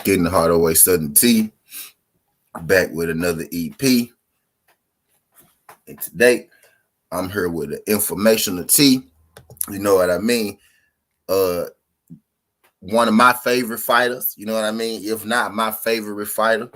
Getting the Hard Away Southern T. Back with another EP. And today, I'm here with the informational T. You know what I mean? One of my favorite fighters. You know what I mean? If not my favorite fighter.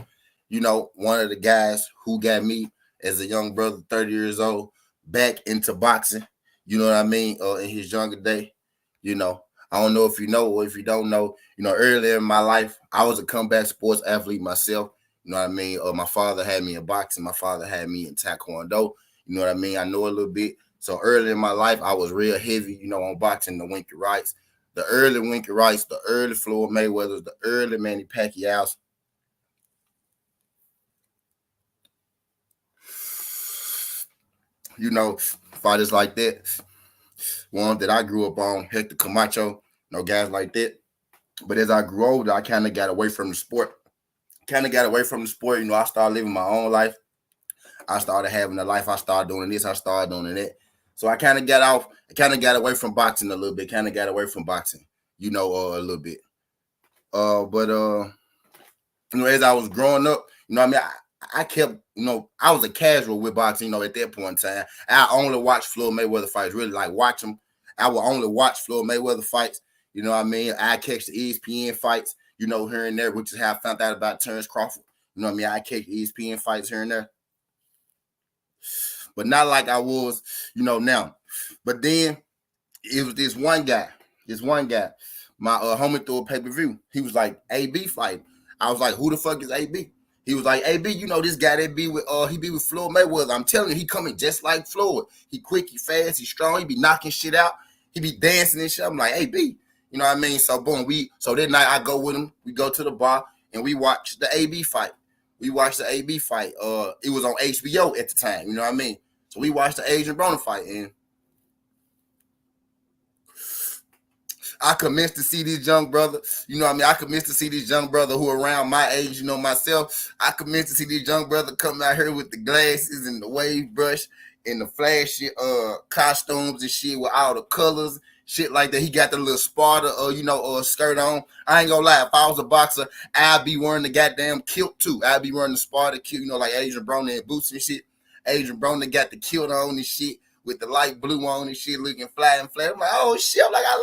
You know, one of the guys who got me as a young brother, 30 years old, back into boxing. You know what I mean? In his younger day. You know, I don't know if you know or if you don't know. You know, earlier in my life, I was a combat sports athlete myself. You know what I mean? My father had me in boxing. My father had me in taekwondo. You know what I mean? I know a little bit. So early in my life, I was real heavy, you know, on boxing, the Winky Wrights, the early Winky Wrights, the early Floyd Mayweathers, the early Manny Pacquiao's. You know, fighters like that. One that I grew up on, Hector Camacho, you know, guys like that. But as I grew older, I kind of got away from the sport. You know, I started living my own life. I started having a life. I started doing this. I started doing that. So I kind of got off. I kind of got away from boxing a little bit. You know, a little bit. You know, as I was growing up, you know what I mean? I kept, you know, I was a casual with boxing, you know, at that point in time. I only watched Floyd Mayweather fights, really like watch them. I would only watch Floyd Mayweather fights, you know what I mean? I catch the ESPN fights, you know, here and there, which is how I found out about Terrence Crawford. You know what I mean? I catch ESPN fights here and there. But not like I was, you know, now. But then it was this one guy, my homie threw a pay-per-view. He was like, AB fight. I was like, who the fuck is AB? He was like, AB, you know this guy that be with he be with Floyd Mayweather. I'm telling you, he coming just like Floyd. He quick, he fast, he strong, he be knocking shit out, he be dancing and shit. I'm like, AB, you know what I mean? So boom, so that night I go with him, we go to the bar and we watch the AB fight. It was on HBO at the time, you know what I mean? So we watched the Adrian Broner fight, and I commenced to see this young brother, you know what I mean? I commenced to see this young brother who around my age, you know, myself. I commenced to see this young brother come out here with the glasses and the wave brush and the flashy costumes and shit with all the colors, shit like that. He got the little Sparta, skirt on. I ain't gonna lie, if I was a boxer, I'd be wearing the goddamn kilt too. I'd be wearing the Sparta kilt, you know, like Adrian Broner and boots and shit. Adrian Broner got the kilt on and shit, with the light blue on and shit, looking flat and flat. I'm like, oh shit, I'm like, I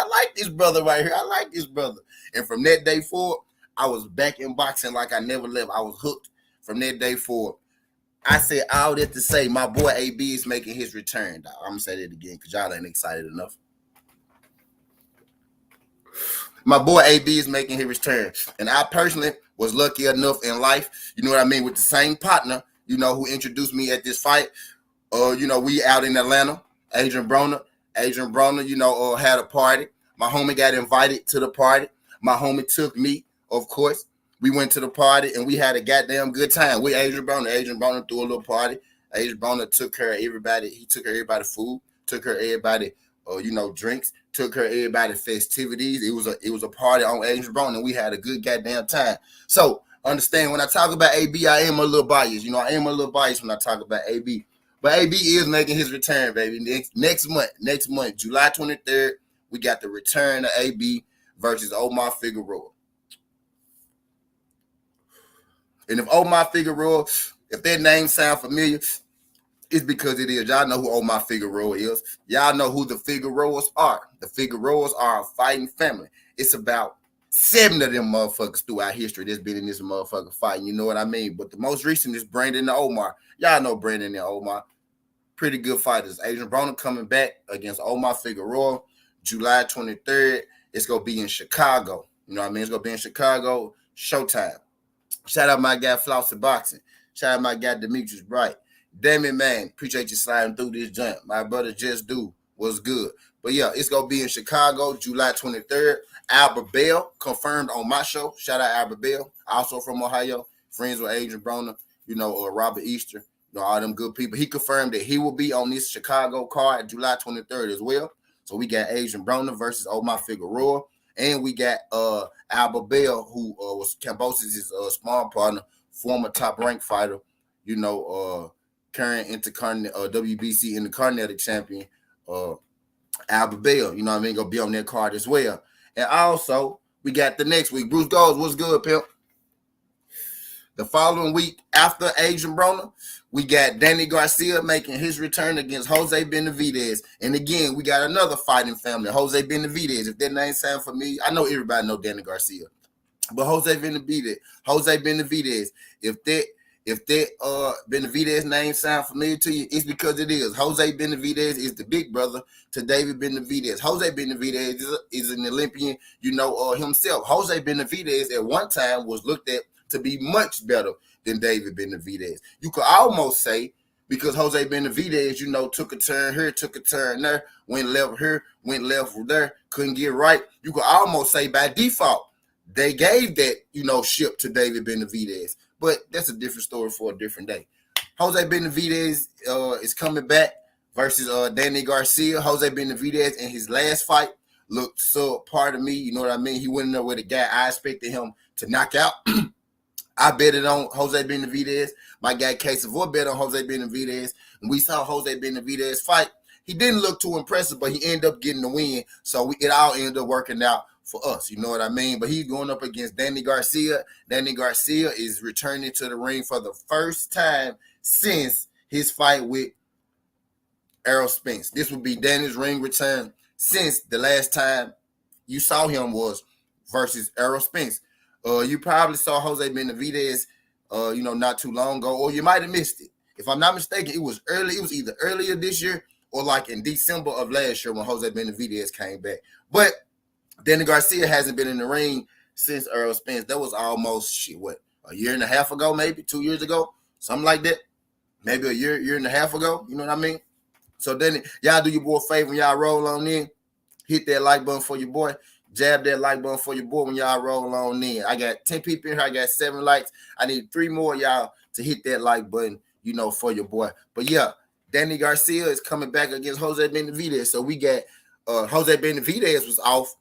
like this brother right here. I like this brother. And from that day forward, I was back in boxing like I never left. I was hooked from that day forward. I said all that to say my boy AB is making his return, dog. I'm gonna say that again because y'all ain't excited enough. My boy AB is making his return. And I personally was lucky enough in life, you know what I mean, with the same partner, you know, who introduced me at this fight. You know, we out in Atlanta, Adrian Broner, you know, had a party. My homie got invited to the party. My homie took me, of course. We went to the party and we had a goddamn good time with Adrian Broner. Adrian Broner threw a little party. Adrian Broner took care of everybody. He took care of everybody food, took care of everybody, drinks, took care of everybody festivities. It was a party on Adrian Broner and we had a good goddamn time. So understand when I talk about AB, I am a little biased. You know, I am a little biased when I talk about AB. But AB is making his return, baby. Next month, July 23rd, we got the return of AB versus Omar Figueroa. And if Omar Figueroa, if that name sounds familiar, it's because it is. Y'all know who Omar Figueroa is. Y'all know who the Figueroas are. The Figueroas are a fighting family. It's about 7 of them motherfuckers throughout history that's been in this motherfucker fighting. You know what I mean? But the most recent is Brandon and Omar. Y'all know Brandon and Omar. Pretty good fighters. Adrian Broner coming back against Omar Figueroa, July 23rd. It's going to be in Chicago. You know what I mean? It's going to be in Chicago. Showtime. Shout out my guy Flossy Boxing. Shout out my guy Demetrius Bright. Damn it, man. Appreciate you sliding through this jump. My brother Just Do was good. But yeah, it's going to be in Chicago, July 23rd. Albert Bell confirmed on my show. Shout out Albert Bell. Also from Ohio. Friends with Adrian Broner. You know, Robert Easter. You know, all them good people. He confirmed that he will be on this Chicago card July 23rd as well. So we got Adrian Broner versus Omar Figueroa. And we got Albert Bell, who was Cambose's small partner, former top-ranked fighter, you know, current Intercontinental WBC Intercontinental champion, Albert Bell. You know what I mean? Gonna be on that card as well. And also, We got the next week. Bruce Goes, what's good, pimp? The following week after Adrian Broner, we got Danny Garcia making his return against Jose Benavidez. And again, we got another fighting family, Jose Benavidez. If that name sounds familiar, I know everybody know Danny Garcia. But Jose Benavidez, if that Benavidez name sound familiar to you, it's because it is. Jose Benavidez is the big brother to David Benavidez. Jose Benavidez is an Olympian, himself. Jose Benavidez at one time was looked at to be much better than David Benavidez. You could almost say, because Jose Benavidez, took a turn here, took a turn there, went left here, went left there, couldn't get right. You could almost say by default, they gave that, ship to David Benavidez. But that's a different story for a different day. Jose Benavidez is coming back versus Danny Garcia. Jose Benavidez in his last fight looked subpar to me. You know what I mean? He went in there with a guy I expected him to knock out. I betted on Jose Benavidez. My guy Casavoy bet on Jose Benavidez. And we saw Jose Benavidez fight. He didn't look too impressive, but he ended up getting the win. So it all ended up working out for us. You know what I mean? But he's going up against Danny Garcia. Danny Garcia is returning to the ring for the first time since his fight with Errol Spence. This would be Danny's ring return since the last time you saw him was versus Errol Spence. You probably saw Jose Benavidez, not too long ago, or you might have missed it. If I'm not mistaken, it was early. It was either earlier this year or like in December of last year when Jose Benavidez came back. But Danny Garcia hasn't been in the ring since Errol Spence. That was almost, a year and a half ago, maybe 2 years ago, something like that. Maybe a year and a half ago. You know what I mean? So then y'all do your boy a favor when y'all roll on in. Hit that like button for your boy. Jab that like button for your boy when y'all roll on in. I got 10 people in here. I got 7 likes. I need 3 more y'all to hit that like button, for your boy. But yeah, Danny Garcia is coming back against Jose Benavidez. So we got Jose Benavidez was off,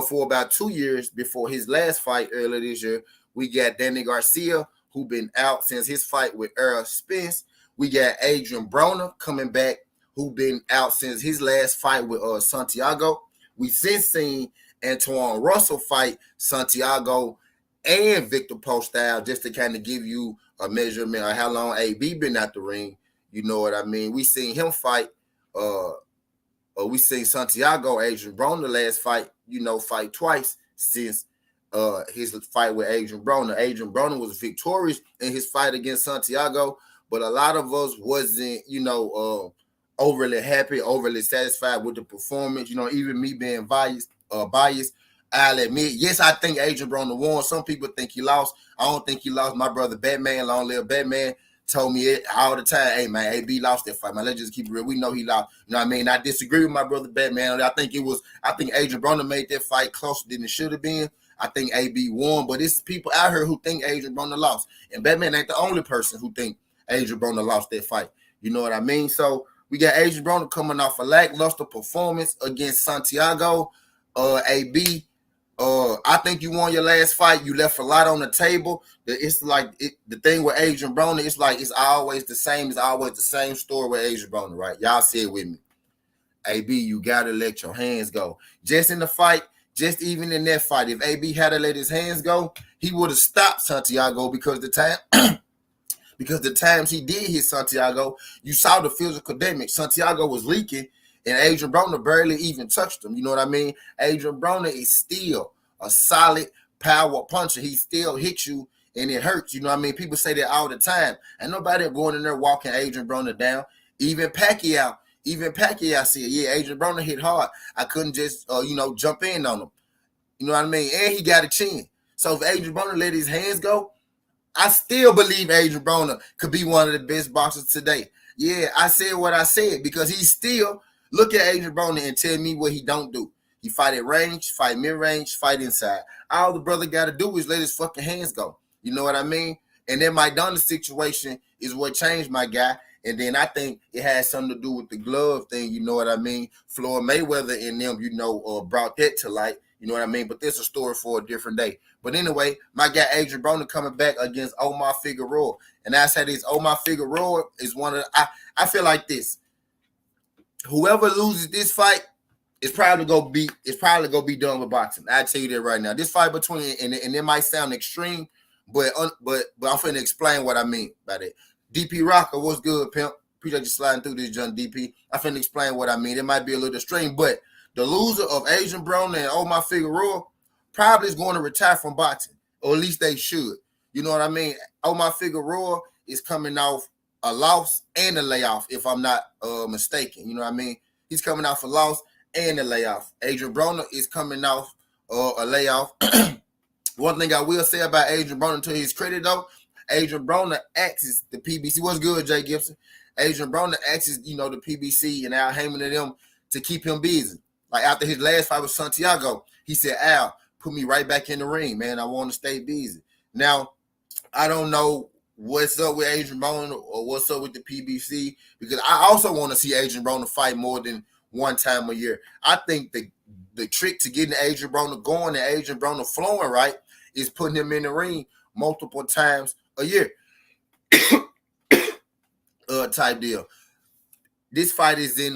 for about 2 years before his last fight earlier this year. We got Danny Garcia, who been out since his fight with Errol Spence. We got Adrian Broner coming back, who been out since his last fight with Santiago. We since seen Antoine Russell fight Santiago and Victor Postol, just to kind of give you a measurement of how long AB been out the ring. You know what I mean? We seen him fight. We seen Santiago, Adrian Broner last fight. Fight twice since his fight with Adrian Broner. Adrian Broner was victorious in his fight against Santiago, but a lot of us wasn't, overly happy, overly satisfied with the performance. Even me being biased, I'll admit, yes, I think Adrian Broner won. Some people think he lost. I don't think he lost. My brother Batman, Long Live Batman, told me it all the time. Hey, man, AB lost that fight, man. Let's just keep it real. We know he lost. You know what I mean? I disagree with my brother Batman. I think Adrian Broner made that fight closer than it should have been. I think AB won, but it's people out here who think Adrian Broner lost. And Batman ain't the only person who think Adrian Broner lost that fight. You know what I mean? So we got Adrian Broner coming off a lackluster performance against Santiago. AB, I think you won your last fight. You left a lot on the table. It's like the thing with Adrian Broner, it's always the same. It's always the same story with Adrian Broner, right? Y'all say it with me. AB, you got to let your hands go. Just in the fight, just even in that fight, if AB had to let his hands go, he would have stopped Santiago because the times he did hit Santiago, you saw the physical damage. Santiago was leaking, and Adrian Broner barely even touched him. You know what I mean? Adrian Broner is still a solid power puncher. He still hits you, and it hurts. You know what I mean? People say that all the time. And nobody going in there walking Adrian Broner down. Even Pacquiao said, yeah, Adrian Broner hit hard. I couldn't just, jump in on him. You know what I mean? And he got a chin. So if Adrian Broner let his hands go, I still believe Adrian Broner could be one of the best boxers today. Yeah, I said what I said because he still look at Adrian Broner and tell me what he don't do. He fight at range, fight mid-range, fight inside. All the brother got to do is let his fucking hands go. You know what I mean? And then my Donna situation is what changed my guy. And then I think it has something to do with the glove thing. You know what I mean? Floyd Mayweather and them, brought that to light. You know what I mean? But this is a story for a different day. But anyway, my guy Adrian Broner coming back against Omar Figueroa. And I said this, Omar Figueroa is one of I feel like this. Whoever loses this fight it's probably gonna be done with boxing. I tell you that right now. This fight between and it might sound extreme, but I'm finna explain what I mean by that. DP Rocker, what's good, pimp? Appreciate you sliding through this, John DP. I'm finna explain what I mean. It might be a little extreme, but the loser of Adrian Broner and Omar Figueroa probably is going to retire from boxing, or at least they should. You know what I mean? Omar Figueroa is coming off a loss and a layoff, if I'm not mistaken. You know what I mean? He's coming off a loss and a layoff. Adrian Broner is coming off a layoff. One thing I will say about Adrian Broner, to his credit though, Adrian Broner axes the PBC. What's good, Jay Gibson? Adrian Broner axes, the PBC and Al Heyman and them to keep him busy. Like after his last fight with Santiago, he said, Al, put me right back in the ring, man. I want to stay busy. Now, I don't know what's up with Adrian Broner or what's up with the PBC, because I also want to see Adrian Broner fight more than one time a year. I think the trick to getting Adrian Broner going and Adrian Broner flowing right is putting him in the ring multiple times a year. Type deal. This fight is in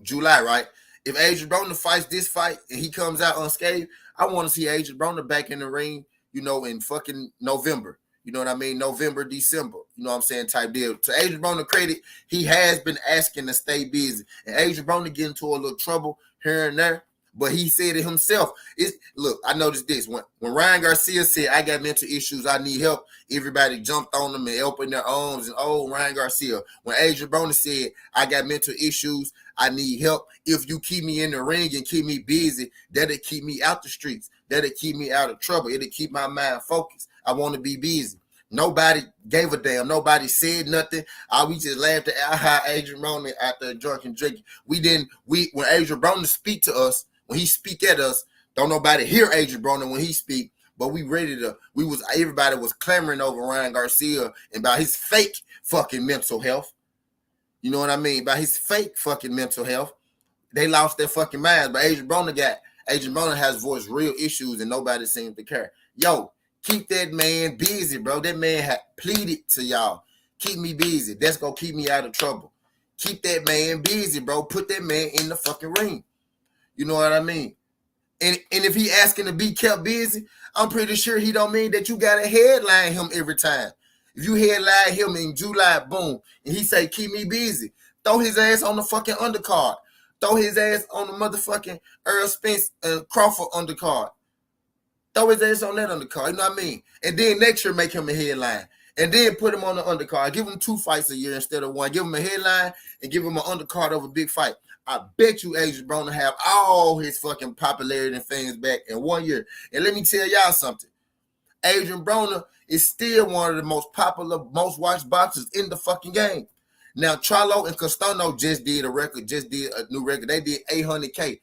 July, right? If Adrian Broner fights this fight and he comes out unscathed, I want to see Adrian Broner back in the ring, in fucking November. You know what I mean? November, December. You know what I'm saying? Type deal. To Adrian Broner credit, he has been asking to stay busy. And Adrian Broner get into a little trouble here and there. But he said it himself. Look, I noticed this. When Ryan Garcia said, I got mental issues, I need help, everybody jumped on him and opened their arms and, oh, Ryan Garcia. When Adrian Broner said, I got mental issues, I need help. If you keep me in the ring and keep me busy, that'll keep me out the streets. That'll keep me out of trouble. It'll keep my mind focused. I want to be busy. Nobody gave a damn. Nobody said nothing. We just laughed at Adrian Broner out there drunk and drinking. When Adrian Broner speak to us, when he speak at us, don't nobody hear Adrian Broner when he speak, but everybody was clamoring over Ryan Garcia and about his fake fucking mental health. You know what I mean? By his fake fucking mental health. They lost their fucking minds, but Adrian Broner has voiced real issues and nobody seems to care. Yo, keep that man busy, bro. That man had pleaded to y'all. Keep me busy. That's going to keep me out of trouble. Keep that man busy, bro. Put that man in the fucking ring. You know what I mean? And if he asking to be kept busy, I'm pretty sure he don't mean that you got to headline him every time. If you headline him in July, boom, and he say, keep me busy, throw his ass on the fucking undercard. Throw his ass on the motherfucking Earl Spence Crawford undercard. Throw his ass on that undercard, you know what I mean? And then next year make him a headline. And then put him on the undercard. Give him 2 fights a year instead of 1. Give him a headline and give him an undercard of a big fight. I bet you Adrian Broner have all his fucking popularity and fans back in 1 year. And let me tell y'all something. Adrian Broner is still one of the most popular, most watched boxers in the fucking game. Now, Charlo and Castano just did a new record. They did 800K,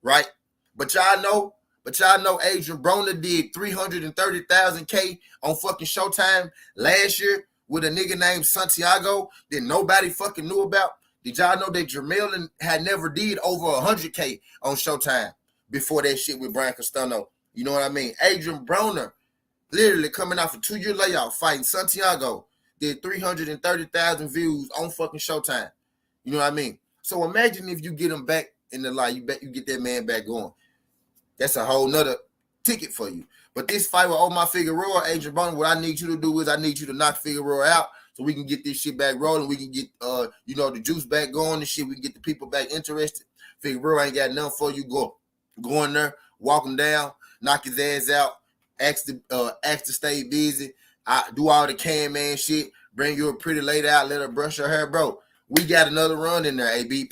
right? But y'all know Adrian Broner did 330,000K on fucking Showtime last year with a nigga named Santiago that nobody fucking knew about. Did y'all know that Jermell had never did over 100K on Showtime before that shit with Brian Castano? You know what I mean? Adrian Broner, literally coming off a 2-year layoff, fighting Santiago, did 330,000 views on fucking Showtime. You know what I mean? So imagine if you get him back in the light, you get that man back going. That's a whole nother ticket for you. But this fight with Omar Figueroa, Adrian Broner, what I need you to do is I need you to knock Figueroa out so we can get this shit back rolling. We can get the juice back going and shit. We can get the people back interested. Figueroa ain't got nothing for you. Go in there, walk him down, knock his ass out, ask to stay busy. Do all the can man shit. Bring your pretty lady out, let her brush her hair, bro. We got another run in there, AB.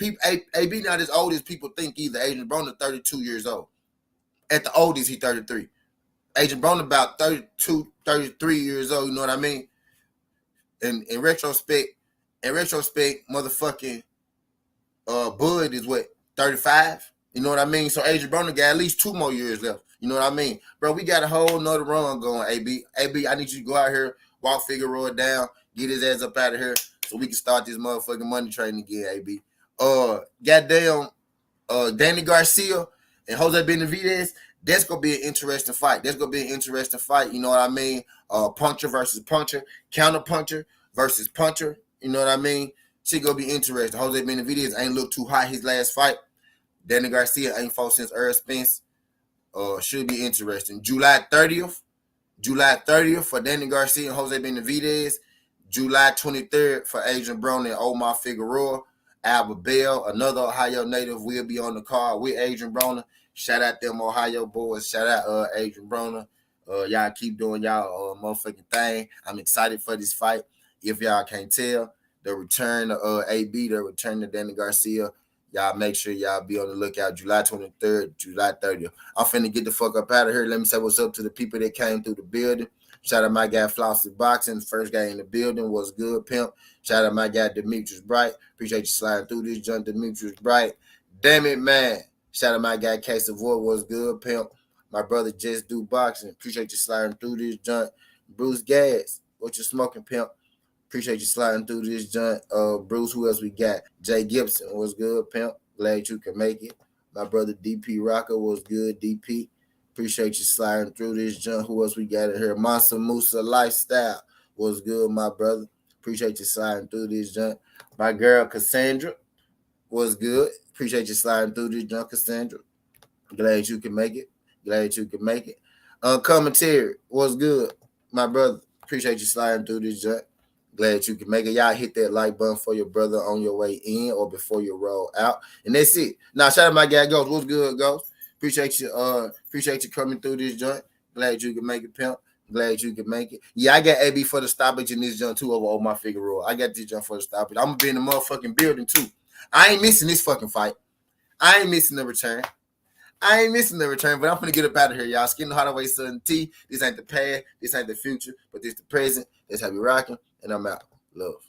AB not as old as people think either. Adrian Broner 32 years old. At the oldest, he 33. Adrian Broner about 32, 33 years old, you know what I mean? And in retrospect, motherfucking Bud is what, 35? You know what I mean? So Adrian Broner got at least 2 more years left. You know what I mean? Bro, we got a whole nother run going, AB. AB, I need you to go out here, walk Figueroa down, get his ass up out of here so we can start this motherfucking money train again, AB. Goddamn, Danny Garcia and Jose Benivedez, that's going to be an interesting fight. You know what I mean? Puncher versus puncher, counter puncher versus puncher. You know what I mean? Shit going to be interesting. Jose Benivedez ain't looked too hot his last fight. Danny Garcia ain't fought since Earl Spence. Should be interesting. July 30th for Danny Garcia and Jose Benavidez. July 23rd for Adrian Broner and Omar Figueroa. Alba Bell, another Ohio native, will be on the card with Adrian Broner. Shout out them Ohio boys. Shout out Adrian Broner. Y'all keep doing y'all motherfucking thing. I'm excited for this fight. If y'all can't tell, the return of AB, the return of Danny Garcia. Y'all make sure y'all be on the lookout. July 23rd, July 30th. I'm finna get the fuck up out of here. Let me say what's up to the people that came through the building. Shout out my guy Flossy Boxing. First guy in the building was good, pimp. Shout out my guy Demetrius Bright. Appreciate you sliding through this junk, Demetrius Bright. Damn it, man. Shout out my guy K Savoy was good, pimp. My brother Just Do Boxing. Appreciate you sliding through this junk. Bruce Gas. What you smoking, pimp? Appreciate you sliding through this joint. Bruce, who else we got? Jay Gibson was good, pimp. Glad you can make it. My brother DP Rocker was good, DP. Appreciate you sliding through this joint. Who else we got in here? Mansa Musa Lifestyle was good, my brother. Appreciate you sliding through this joint. My girl Cassandra was good. Appreciate you sliding through this joint, Cassandra. Glad you can make it. Glad you can make it. Commentary was good, my brother. Appreciate you sliding through this joint. Glad you can make it. Y'all hit that like button for your brother on your way in or before you roll out. And that's it. Now, shout out my guy Ghost. What's good, Ghost? Appreciate you coming through this joint. Glad you can make it, pimp. Glad you can make it. Yeah, I got AB for the stoppage in this joint too over Omar Figueroa. I got this joint for the stoppage. I'm gonna be in the motherfucking building too. I ain't missing this fucking fight. I ain't missing the return. But I'm gonna get up out of here, y'all. Skin the Hardaway Southern T. This ain't the past, this ain't the future, but this the present. That's how we rocking, and I'm out. Love.